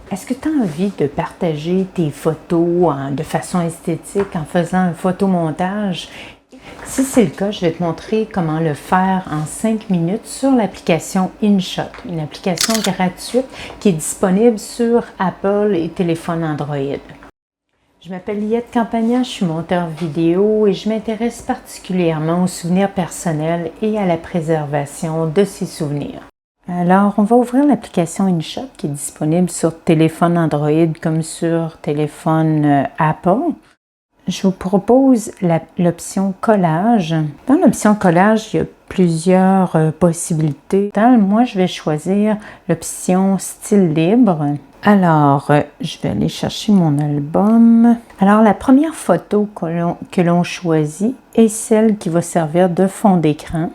Est-ce que tu as envie de partager tes photos de façon esthétique en faisant un photomontage? Si c'est le cas, je vais te montrer comment le faire en 5 minutes sur l'application InShot, une application gratuite qui est disponible sur Apple et téléphone Android. Je m'appelle Liette Campagna, je suis monteur vidéo et je m'intéresse particulièrement aux souvenirs personnels et à la préservation de ces souvenirs. Alors, on va ouvrir l'application InShot qui est disponible sur téléphone Android comme sur téléphone Apple. Je vous propose l'option collage. Dans l'option collage, il y a plusieurs possibilités. Moi, je vais choisir l'option style libre. Alors, je vais aller chercher mon album. Alors, la première photo que l'on choisit est celle qui va servir de fond d'écran.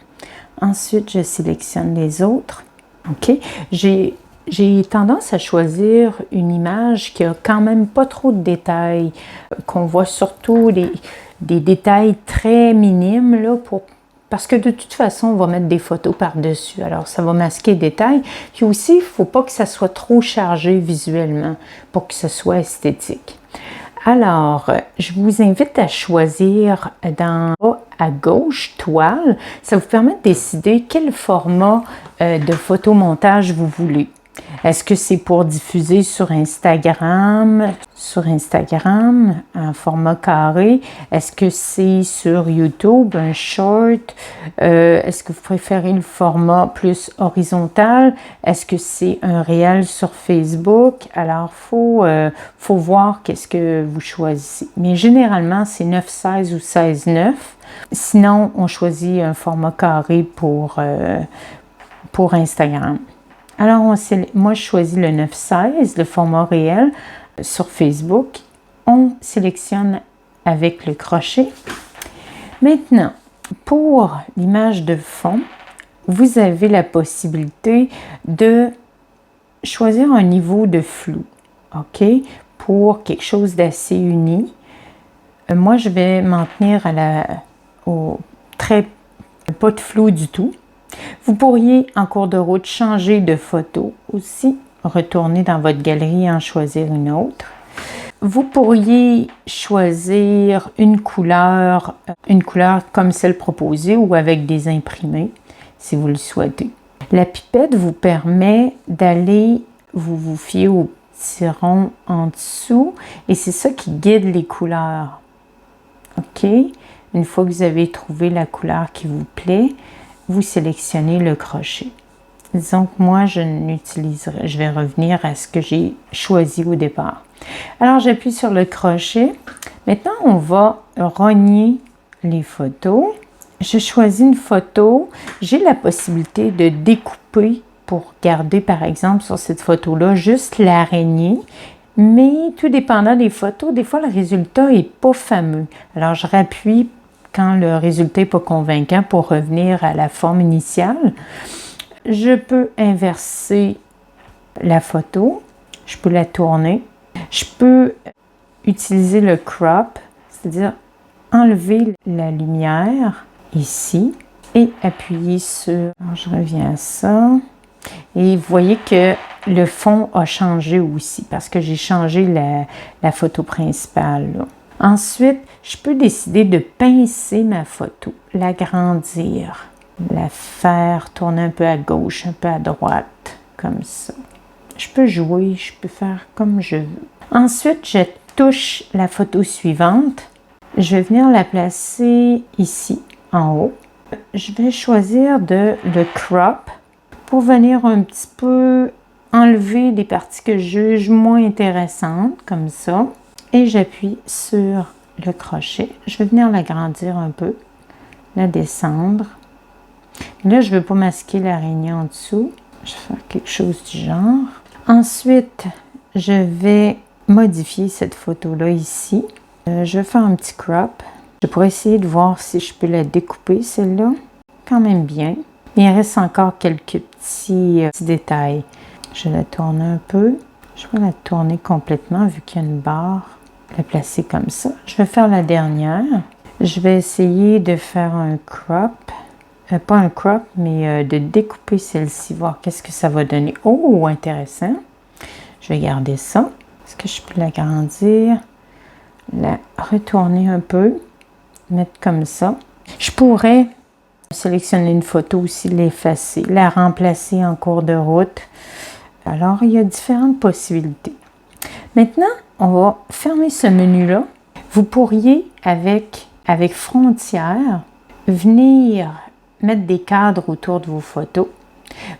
Ensuite, je sélectionne les autres. OK. J'ai tendance à choisir une image qui a quand même pas trop de détails, qu'on voit surtout des détails très minimes là, parce que de toute façon, on va mettre des photos par-dessus. Alors, ça va masquer les détails. Puis aussi, il ne faut pas que ça soit trop chargé visuellement pour que ce soit esthétique. Alors, je vous invite à choisir d'en haut à gauche, toile. Ça vous permet de décider quel format de photomontage vous voulez. Est-ce que c'est pour diffuser sur Instagram, un format carré? Est-ce que c'est sur YouTube, un short? Est-ce que vous préférez le format plus horizontal? Est-ce que c'est un réel sur Facebook? Alors, faut voir qu'est-ce que vous choisissez. Mais généralement, c'est 9:16 ou 16:9. Sinon, on choisit un format carré pour Instagram. Alors, moi, je choisis le 9:16, le format réel sur Facebook. On sélectionne avec le crochet. Maintenant, pour l'image de fond, vous avez la possibilité de choisir un niveau de flou, OK, pour quelque chose d'assez uni. Moi, je vais m'en tenir pas de flou du tout. Vous pourriez, en cours de route, changer de photo aussi, retourner dans votre galerie et en choisir une autre. Vous pourriez choisir une couleur comme celle proposée ou avec des imprimés, si vous le souhaitez. La pipette vous permet d'aller vous fier au petit rond en dessous et c'est ça qui guide les couleurs. OK? Une fois que vous avez trouvé la couleur qui vous plaît, vous sélectionnez le crochet. Disons que moi, je vais revenir à ce que j'ai choisi au départ. Alors, j'appuie sur le crochet. Maintenant, on va rogner les photos. Je choisis une photo. J'ai la possibilité de découper pour garder, par exemple, sur cette photo-là, juste l'araignée. Mais tout dépendant des photos, des fois, le résultat n'est pas fameux. Alors, je rappuie quand le résultat n'est pas convaincant pour revenir à la forme initiale. Je peux inverser la photo, je peux la tourner, je peux utiliser le crop, c'est-à-dire enlever la lumière ici et appuyer sur... Alors, je reviens à ça. Et vous voyez que le fond a changé aussi parce que j'ai changé la photo principale, là. Ensuite, je peux décider de pincer ma photo, l'agrandir, la faire tourner un peu à gauche, un peu à droite, comme ça. Je peux jouer, je peux faire comme je veux. Ensuite, je touche la photo suivante. Je vais venir la placer ici, en haut. Je vais choisir le crop pour venir un petit peu enlever des parties que je juge moins intéressantes, comme ça. Et j'appuie sur le crochet. Je vais venir l'agrandir un peu, la descendre. Là, je ne veux pas masquer l'araignée en dessous. Je vais faire quelque chose du genre. Ensuite, je vais modifier cette photo-là ici. Je vais faire un petit crop. Je pourrais essayer de voir si je peux la découper, celle-là. Quand même bien. Mais il reste encore quelques petits détails. Je la tourne un peu. Je vais la tourner complètement vu qu'il y a une barre. La placer comme ça. Je vais faire la dernière. Je vais essayer de faire un crop. Pas un crop, mais de découper celle-ci, voir qu'est-ce que ça va donner. Oh, intéressant! Je vais garder ça. Est-ce que je peux l'agrandir? La retourner un peu. Mettre comme ça. Je pourrais sélectionner une photo aussi, l'effacer, la remplacer en cours de route. Alors, il y a différentes possibilités. Maintenant, on va fermer ce menu-là. Vous pourriez, avec Frontières, venir mettre des cadres autour de vos photos.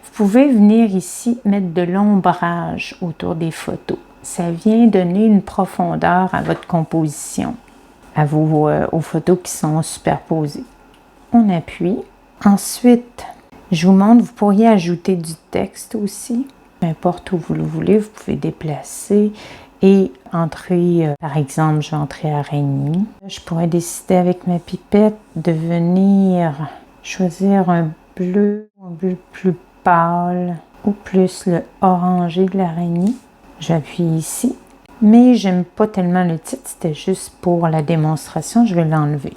Vous pouvez venir ici mettre de l'ombrage autour des photos. Ça vient donner une profondeur à votre composition, aux photos qui sont superposées. On appuie. Ensuite, je vous montre, vous pourriez ajouter du texte aussi. Peu importe où vous le voulez, vous pouvez déplacer et entrer, par exemple, je vais entrer araignée. Je pourrais décider avec ma pipette de venir choisir un bleu plus pâle ou plus le orangé de l'araignée. J'appuie ici. Mais j'aime pas tellement le titre, c'était juste pour la démonstration, je vais l'enlever.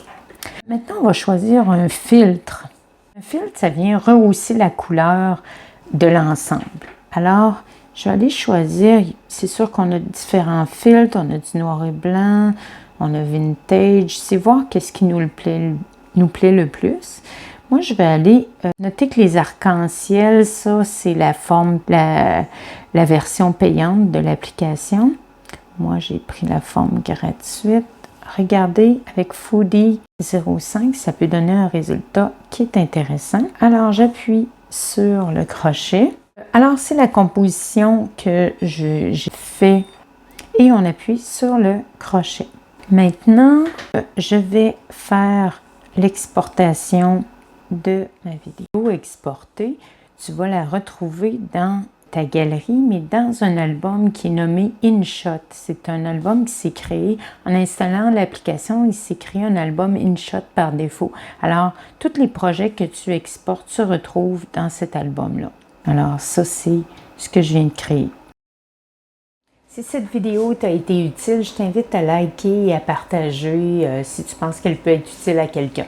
Maintenant, on va choisir un filtre. Un filtre, ça vient rehausser la couleur de l'ensemble. Alors, je vais aller choisir, c'est sûr qu'on a différents filtres, on a du noir et blanc, on a vintage, c'est voir qu'est-ce qui nous plaît le plus. Moi, je vais aller noter que les arcs-en-ciel, ça, c'est la forme, la version payante de l'application. Moi, j'ai pris la forme gratuite. Regardez, avec Foodie 05, ça peut donner un résultat qui est intéressant. Alors, j'appuie sur le crochet. Alors, c'est la composition que j'ai fait et on appuie sur le crochet. Maintenant, je vais faire l'exportation de ma vidéo exportée. Tu vas la retrouver dans ta galerie, mais dans un album qui est nommé InShot. C'est un album qui s'est créé en installant l'application. Il s'est créé un album InShot par défaut. Alors, tous les projets que tu exportes se retrouvent dans cet album-là. Alors, ça, c'est ce que je viens de créer. Si cette vidéo t'a été utile, je t'invite à liker et à partager si tu penses qu'elle peut être utile à quelqu'un.